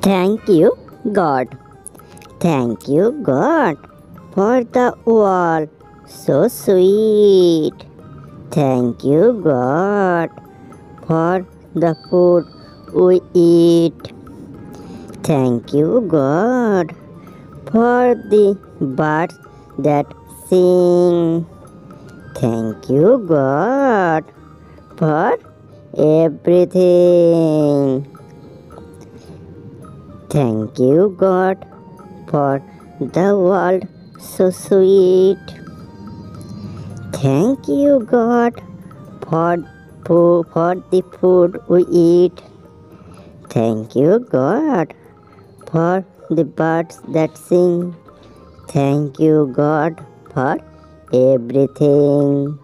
Thank you, God. Thank you, God, for the world so sweet. Thank you, God, for the food we eat. Thank you, God, for the birds that sing. Thank you, God, for everything. Thank you, God, for the world so sweet. Thank you, God, for, for the food we eat. Thank you, God, for the birds that sing. Thank you, God, for everything.